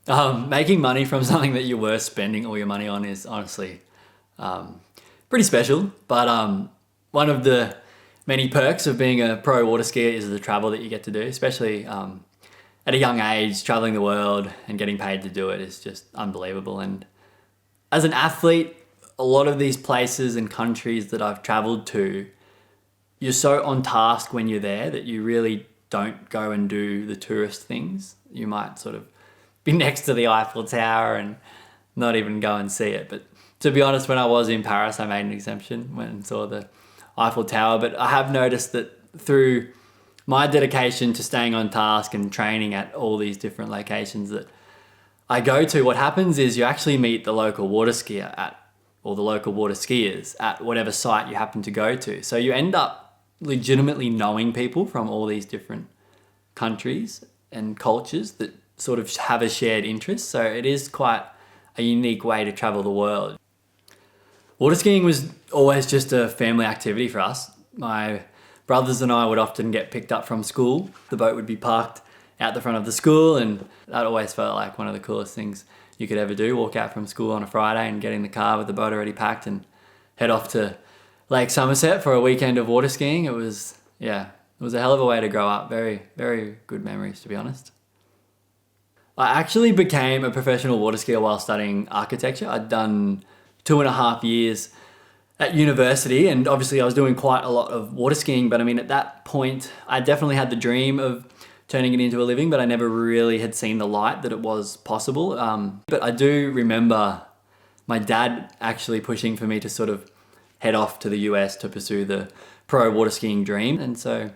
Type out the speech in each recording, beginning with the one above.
Making money from something that you were spending all your money on is honestly pretty special. But one of the many perks of being a pro water skier is the travel that you get to do, especially at a young age. Traveling the world and getting paid to do it is just unbelievable. And as an athlete, a lot of these places and countries that I've traveled to, you're so on task when you're there that you really don't go and do the tourist things. You might sort of be next to the Eiffel Tower and not even go and see it. But to be honest, when I was in Paris, I made an exemption when I saw the Eiffel Tower. But I have noticed that through my dedication to staying on task and training at all these different locations that I go to, what happens is you actually meet the local water skier or the local water skiers at whatever site you happen to go to. So you end up legitimately knowing people from all these different countries and cultures that sort of have a shared interest. So it is quite a unique way to travel the world. Water skiing was always just a family activity for us. My brothers and I would often get picked up from school. The boat would be parked out the front of the school, and that always felt like one of the coolest things you could ever do. Walk out from school on a Friday and get in the car with the boat already packed and head off to Lake Somerset for a weekend of water skiing. It was a hell of a way to grow up. Very, very good memories, to be honest. I actually became a professional water skier while studying architecture. I'd done 2.5 years at university, and obviously I was doing quite a lot of water skiing, but I mean, at that point, I definitely had the dream of turning it into a living, but I never really had seen the light that it was possible. But I do remember my dad actually pushing for me to sort of head off to the US to pursue the pro water skiing dream. And so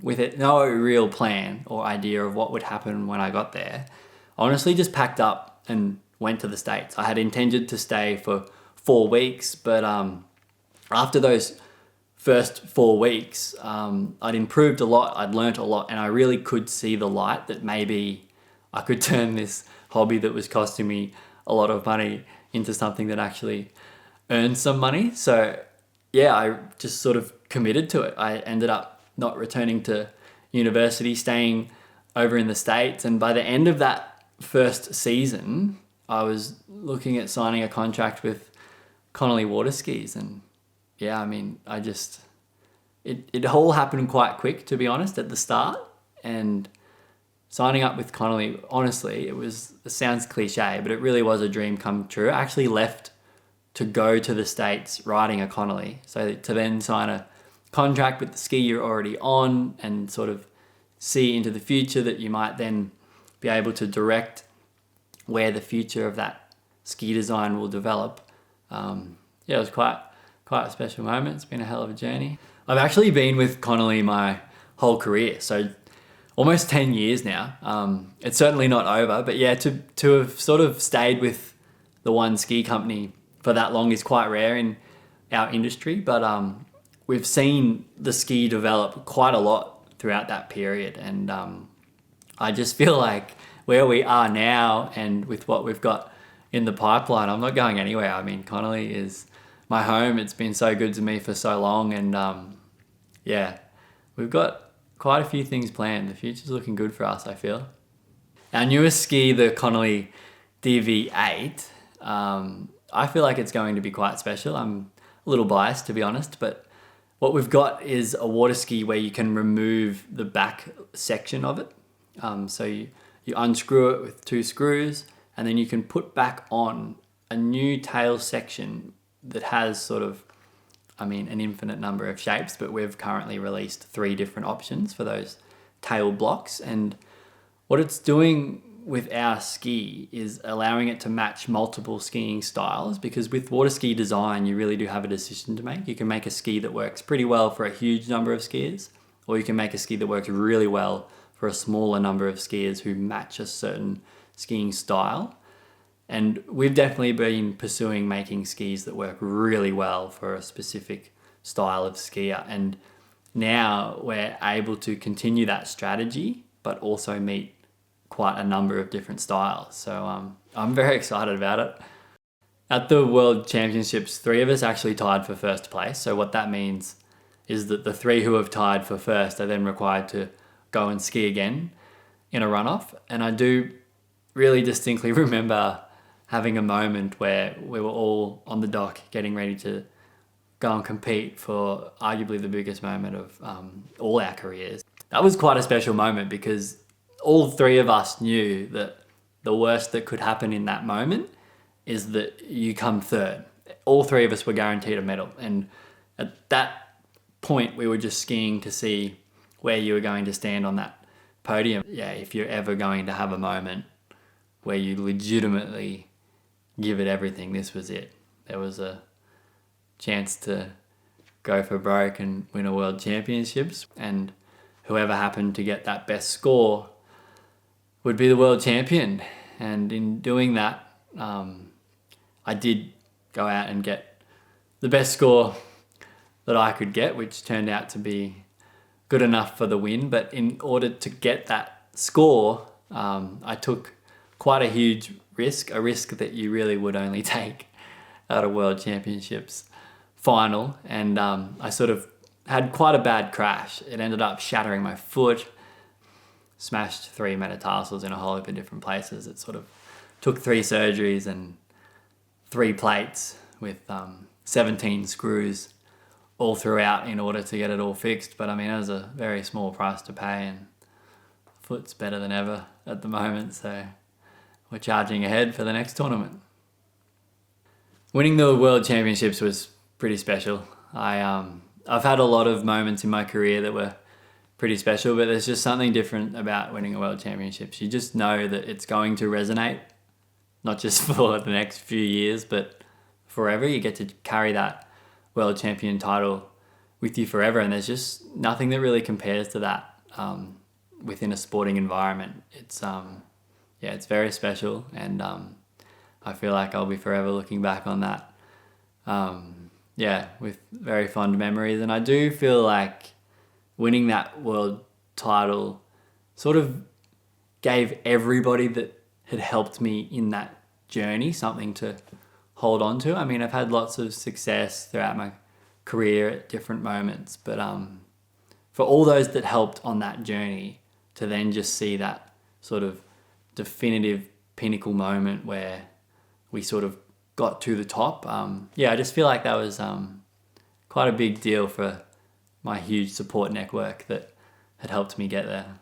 with it, no real plan or idea of what would happen when I got there, I honestly just packed up and went to the States. I had intended to stay for 4 weeks, but after those first 4 weeks, I'd improved a lot, I'd learnt a lot, and I really could see the light that maybe I could turn this hobby that was costing me a lot of money into something that actually earned some money. So yeah, I just sort of committed to it. I ended up not returning to university, staying over in the States. And by the end of that first season, I was looking at signing a contract with Connolly Skis. And yeah, I mean, it all happened quite quick, to be honest, at the start. And signing up with Connolly, honestly, it sounds cliche, but it really was a dream come true. I actually left to go to the States riding a Connolly. So to then sign a contract with the ski you're already on and sort of see into the future that you might then be able to direct where the future of that ski design will develop. It was quite a special moment. It's been a hell of a journey. I've actually been with Connolly my whole career, so almost 10 years now. It's certainly not over, but yeah, to have sort of stayed with the one ski company for that long is quite rare in our industry, but we've seen the ski develop quite a lot throughout that period, and I just feel like where we are now and with what we've got in the pipeline, I'm not going anywhere. I mean, Connolly is my home. It's been so good to me for so long, and we've got quite a few things planned. The future's looking good for us, I feel. Our newest ski, the Connolly DV8, I feel like it's going to be quite special. I'm a little biased, to be honest, but what we've got is a water ski where you can remove the back section of it. So you unscrew it with 2 screws, and then you can put back on a new tail section that has sort of, an infinite number of shapes, but we've currently released 3 different options for those tail blocks. And what it's doing with our ski is allowing it to match multiple skiing styles, because with water ski design, you really do have a decision to make. You can make a ski that works pretty well for a huge number of skiers, or you can make a ski that works really well for a smaller number of skiers who match a certain skiing style. And we've definitely been pursuing making skis that work really well for a specific style of skier. And now we're able to continue that strategy, but also meet quite a number of different styles. So I'm very excited about it. At the World Championships, 3 of us actually tied for first place. So what that means is that the 3 who have tied for first are then required to go and ski again in a runoff. And I do really distinctly remember having a moment where we were all on the dock getting ready to go and compete for arguably the biggest moment of all our careers. That was quite a special moment because all three of us knew that the worst that could happen in that moment is that you come third. All three of us were guaranteed a medal. And at that point, we were just skiing to see where you were going to stand on that podium. Yeah, if you're ever going to have a moment where you legitimately give it everything, this was it. There was a chance to go for broke and win a world championships, and whoever happened to get that best score would be the world champion. And in doing that, I did go out and get the best score that I could get, which turned out to be good enough for the win. But in order to get that score, I took quite a huge risk, a risk that you really would only take at a world championships final. And I sort of had quite a bad crash. It ended up shattering my foot, smashed 3 metatarsals in a whole heap of different places. It sort of took 3 surgeries and 3 plates with 17 screws all throughout in order to get it all fixed. But I mean, it was a very small price to pay, and the foot's better than ever at the moment, so we're charging ahead for the next tournament. Winning the World Championships was pretty special. I've had a lot of moments in my career that were pretty special, but there's just something different about winning a World Championships. You just know that it's going to resonate, not just for the next few years, but forever. You get to carry that world champion title with you forever, and there's just nothing that really compares to that within a sporting environment. It's it's very special, and I feel like I'll be forever looking back on that with very fond memories. And I do feel like winning that world title sort of gave everybody that had helped me in that journey something to hold on to. I mean, I've had lots of success throughout my career at different moments, but for all those that helped on that journey to then just see that sort of definitive pinnacle moment where we sort of got to the top, I just feel like that was quite a big deal for my huge support network that had helped me get there.